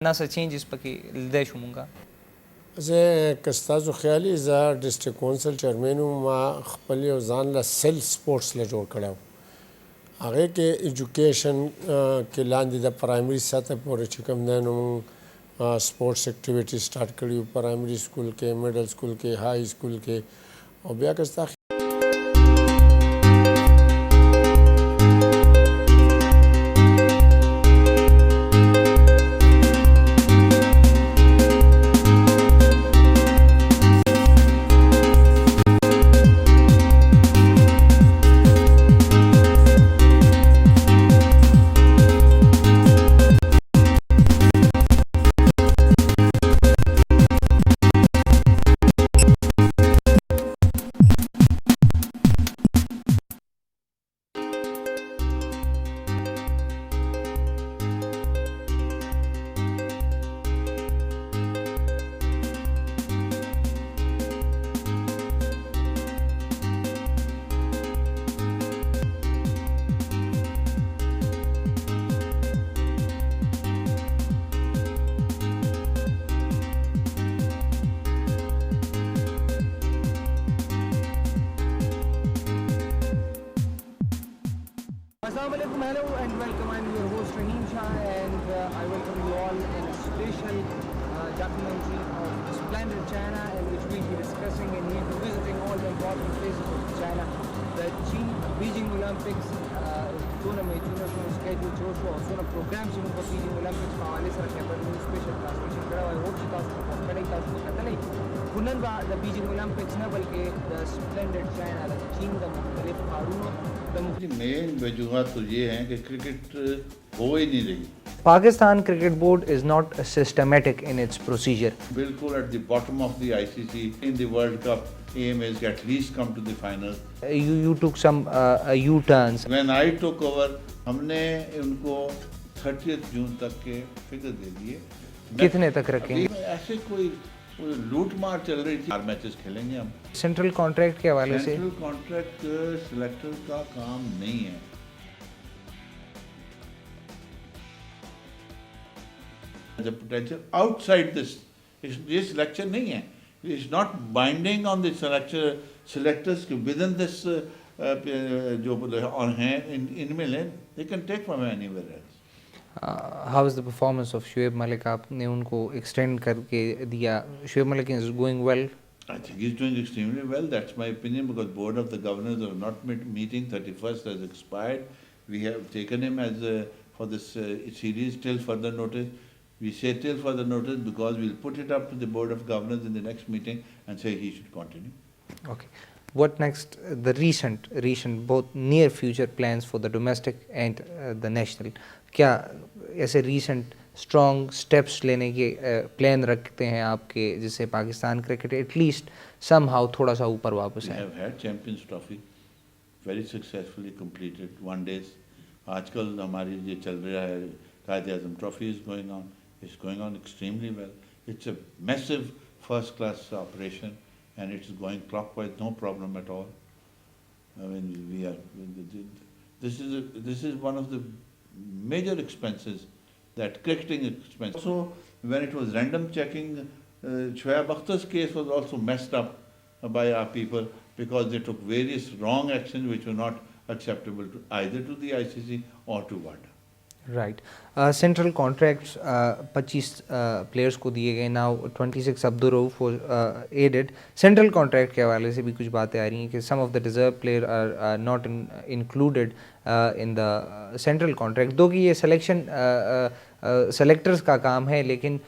ناسا چینجز پکې لیدای شو مونږه. زه که ستاسو خیال وي زه ډسټرک کونسل چیرمین وم، ما خپل یو ځان له سیل سپورټس له جوړ کړی و. هغې کې ایجوکیشن کې لاندې د پرایمري سطح پورې چې کوم دی نو مونږ سپورټس اکټیویټي سټارټ کړي وو، پرایمري سکول کې، میډل سکول کې، های سکول کې. او بیا که ستا Assalamualaikum, hello and welcome. I'm your host Rahim and I welcome you all in a special documentary of splendid China, in which we'll be discussing and we'll be visiting all the important places of China. The Beijing Olympics tournament, schedule और सोना programme से उनको Beijing Olympics में आने से रखे पर special transmission करा हुआ है. होप कि तासु को कड़े तासु को कतले कुनन बा the Beijing Olympics न बल्कि the splendid China, the चीन का मुख्तलिफ हारूनों मेन वजूहत तो ये हैं कि क्रिकेट हो ही नहीं रही. Pakistan Cricket Board is not systematic in its procedure. बिल्कुल at the bottom of the ICC in the World Cup. Aim is at least come to the final. You took some U-turns. When I took over, हमने उनको 30th जून तक के figure दे दिए. कितने तक रखेंगे? ऐसे कोई लूट मार चल रही थी. 4 मैचेस खेलेंगे हम. सेंट्रल कॉन्ट्रैक्ट के हवाले से सेंट्रल कॉन्ट्रैक्ट सिलेक्टर का काम नहीं है. The potential outside this, ये सिलेक्शन नहीं है. It's not binding on the selectors within this जो और हैं इनमें लें, they can take from anywhere else. How is the performance of Shoaib Malik? आपने उनको extend करके दिया. Shoaib Malik is going well. I think he's doing extremely well. That's my opinion, because board of the governors are not meeting. 31st has expired. We have taken him as for this series till further notice. We say till further notice because we'll put it up to the board of governors in the next meeting and say he should continue. Okay. What next? The recent both near future plans for the domestic and the national. क्या ऐसे recent strong steps लेने के plan रखते हैं आपके, जिससे Pakistan cricket at least somehow थोड़ा सा ऊपर वापस आए? We have had Champions Trophy very successfully completed 1 days. आजकल हमारी ये चल रहा है Quaid-e-Azam Trophy is going on. It's going on extremely well. It's a massive first-class operation, and it's going clockwise, no problem at all. I mean, we are. This is one of the major expenses, that cricketing expense. Also, when it was random checking, Shoaib Akhtar's case was also messed up by our people because they took various wrong actions which were not acceptable to either to the ICC or to WADA. Right. Central contracts 25 players को दिए गए. Now 26 Abdur Rauf was aided. Central contract के हवाले से भी कुछ बातें आ रही हैं कि some of the reserve players are not included in the central contract. दो कि ये selection selectors का काम है, लेकिन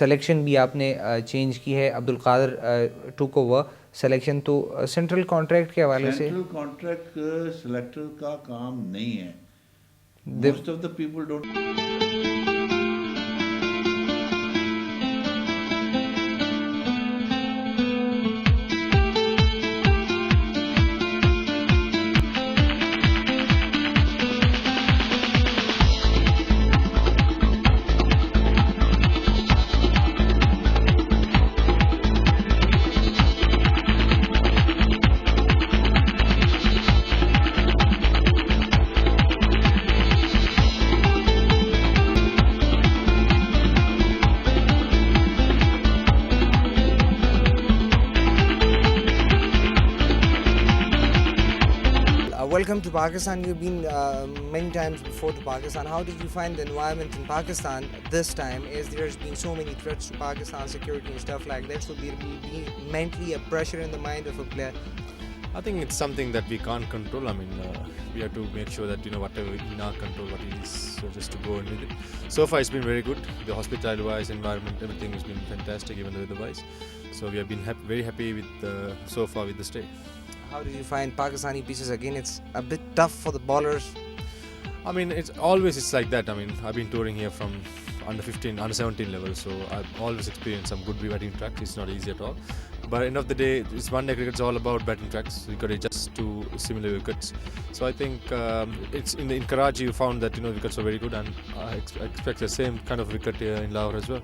selection भी आपने change की है. Abdul Kader took over selection. तो central contract के हवाले से central contract selector का काम नहीं है. Most of the people don't. welcome to Pakistan. You've been many times before to Pakistan. How did you find the environment in Pakistan this time, as there's been so many threats to Pakistan security and stuff like that? So there will be mentally a pressure in the mind of a player. I think it's something that we can't control. I mean, we have to make sure that whatever in our control, what it is, so just to go in with it. So far, it's been very good. The hospitality-wise, environment, everything has been fantastic, even the weather-wise. So we have been very happy with so far with the stay. How do you find Pakistani pieces? Again, it's a bit tough for the bowlers. I mean, it's like that. I mean, I've been touring here from under 15, under 17 level, so I've always experienced some good batting tracks. It's not easy at all. But at the end of the day, it's one-day cricket. It's all about batting tracks. You got to adjust to similar wickets. So I think it's in Karachi you found that wickets are very good, and I expect the same kind of wicket here in Lahore as well.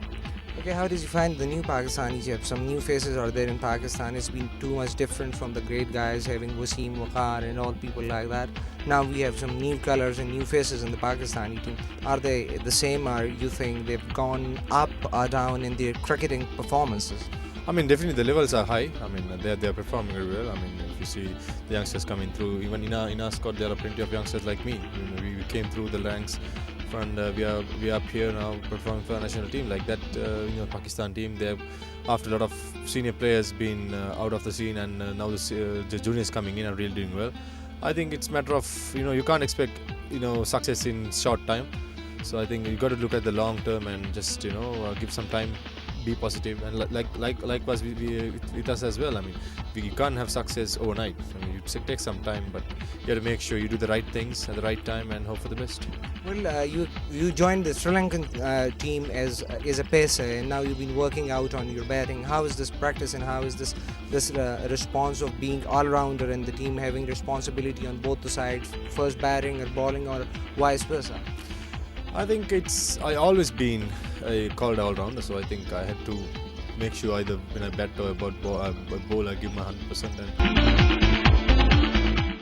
Okay, how did you find the new Pakistanis? You have some new faces out there in Pakistan. It's been too much different from the great guys having Wasim, Waqar and all people like that. Now we have some new colours and new faces in the Pakistani team. Are they the same, or you think they've gone up or down in their cricketing performances? I mean, definitely the levels are high. I mean, they're performing very well. I mean, if you see the youngsters coming through, even in our squad, there are plenty of youngsters like me. We came through the ranks, and we are up here now performing for our national team. Like that, Pakistan team, they have, after a lot of senior players been out of the scene, and now the juniors coming in are really doing well. I think it's a matter of you can't expect success in short time. So I think you got to look at the long term and just give some time. Be positive, and likewise with us as well. I mean, you can't have success overnight. I mean, it takes some time, but you have to make sure you do the right things at the right time and hope for the best. Well, you joined the Sri Lankan team as a pacer, and now you've been working out on your batting. How is this practice, and how is this response of being all-rounder in the team, having responsibility on both the sides, first batting or bowling, or vice versa? I think I always been called all-rounder, so I think I had to make sure either when I bat or bowl, I give my 100%.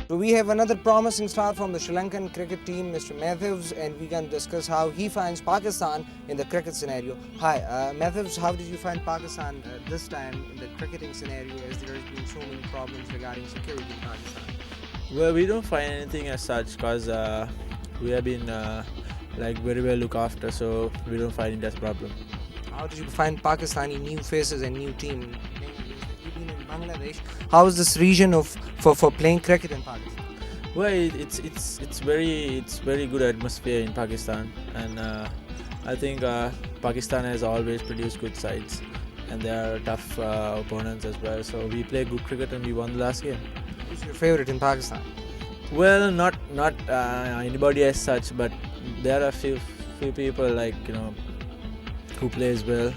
So we have another promising start from the Sri Lankan cricket team, Mr. Matthews, and we can discuss how he finds Pakistan in the cricket scenario. Hi, Matthews, how did you find Pakistan this time in the cricketing scenario, as there has been so many problems regarding security in Pakistan? Well, we don't find anything as such, because we have been very well looked after, so we don't find it as a problem. How did you find Pakistani new faces and new team? You've been in Bangladesh. How is this region for playing cricket in Pakistan? Well, it's very good atmosphere in Pakistan, and I think Pakistan has always produced good sides, and they are tough opponents as well. So we play good cricket, and we won the last game. Who's your favorite in Pakistan? Well, not anybody as such, but there are few people who plays well,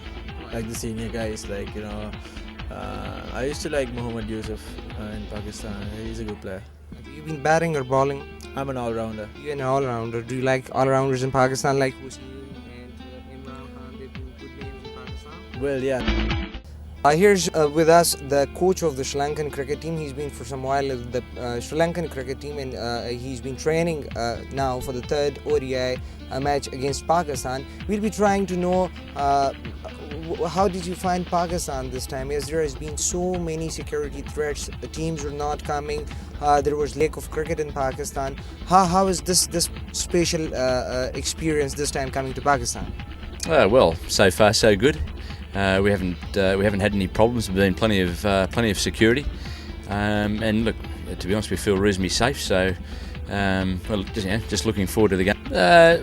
like the senior guys. I used to like Mohammad Yusuf in Pakistan. He's a good player. You've been batting or bowling? I'm an all-rounder. You're an all-rounder. Do you like all-rounders in Pakistan, like Wasim and Imran Khan? They've been good names in Pakistan. Well, yeah. Here's with us the coach of the Sri Lankan cricket team. He's been for some while with the Sri Lankan cricket team, and he's been training now for the third ODI match against Pakistan. We'll be trying to know how did you find Pakistan this time, as there has been so many security threats. The teams were not coming. There was lack of cricket in Pakistan. How is this special experience this time coming to Pakistan? Well, so far so good. We haven't had any problems. There's been plenty of security, and look, to be honest, we feel reasonably safe. So, just looking forward to the game.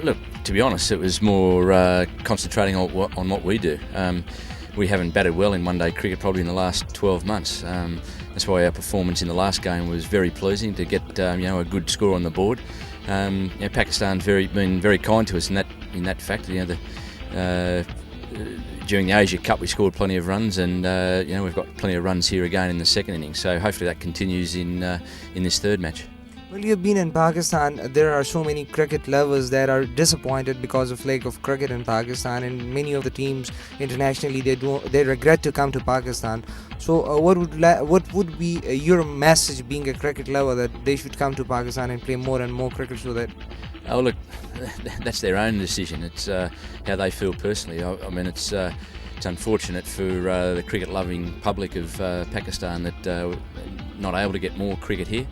Look, to be honest, it was more concentrating on what we do. We haven't batted well in one-day cricket probably in the last 12 months. That's why our performance in the last game was very pleasing to get a good score on the board. Pakistan's been very kind to us in that fact. During the Asia Cup we scored plenty of runs, and we've got plenty of runs here again in the second innings, so hopefully that continues in this third match. Well, you've been in Pakistan. There are so many cricket lovers that are disappointed because of lack of cricket in Pakistan, and many of the teams internationally they regret to come to Pakistan. So what would be your message, being a cricket lover, that they should come to Pakistan and play more and more cricket, so that... Oh look, that's their own decision. It's how they feel personally. I mean, it's unfortunate for the cricket-loving public of Pakistan that not able to get more cricket here.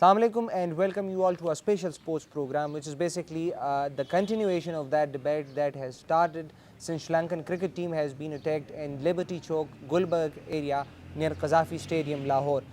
Assalamu alaikum and welcome you all to our special sports program, which is basically the continuation of that debate that has started since Sri Lankan cricket team has been attacked in Liberty Chowk, Gulberg area near Qaddafi Stadium, Lahore.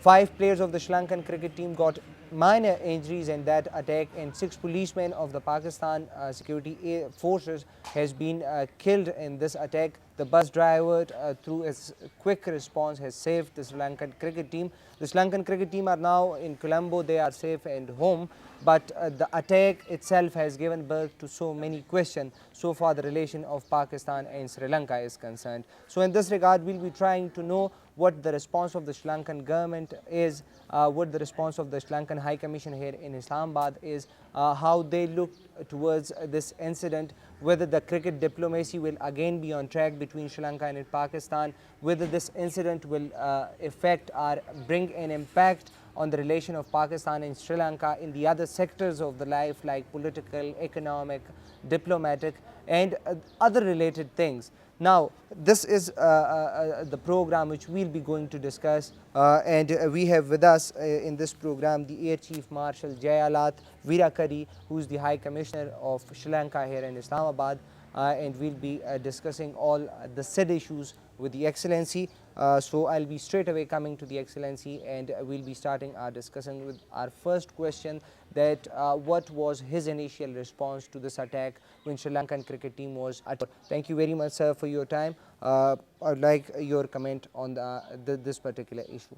5 players of the Sri Lankan cricket team got minor injuries in that attack, and 6 policemen of the Pakistan security forces has been killed in this attack. The bus driver, through his quick response, has saved the Sri Lankan cricket team. The Sri Lankan cricket team are now in Colombo. They are safe and home, but the attack itself has given birth to so many questions so far the relation of Pakistan and Sri Lanka is concerned. So in this regard, we'll be trying to know what the response of the Sri Lankan government is, what the response of the Sri Lankan High Commission here in Islamabad is, how they look towards this incident, whether the cricket diplomacy will again be on track between Sri Lanka and Pakistan, whether this incident will affect or bring an impact on the relation of Pakistan and Sri Lanka in the other sectors of the life like political, economic, diplomatic and other related things. Now, this is the program which we'll be going to discuss, and we have with us in this program the Air Chief Marshal Jayalat Virakari, who is the High Commissioner of Sri Lanka here in Islamabad, and we'll be discussing all the said issues with the Excellency. So I'll be straight away coming to the Excellency, and we'll be starting our discussion with our first question, that what was his initial response to this attack when Sri Lankan cricket team was attacked. Thank you very much, sir, for your time. I'd like your comment on this particular issue.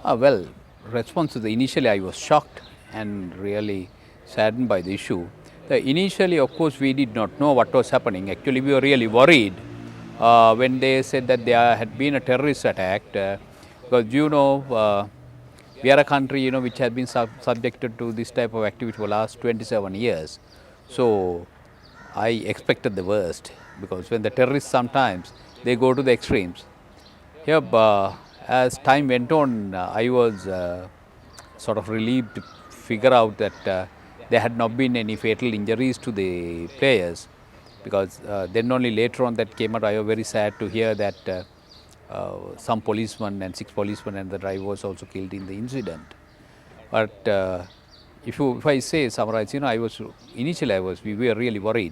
Well, response to the initially I was shocked and really saddened by the issue. Initially, of course, we did not know what was happening. Actually, we were really worried when they said that there had been a terrorist attack, because we are a country which has been subjected to this type of activity for the last 27 years. So I expected the worst, because when the terrorists sometimes they go to the extremes. Here, as time went on, I was sort of relieved to figure out that there had not been any fatal injuries to the players, because then only later on that came out. I was very sad to hear that some policemen and 6 policemen and the driver was also killed in the incident. But if I say summarize, we were really worried.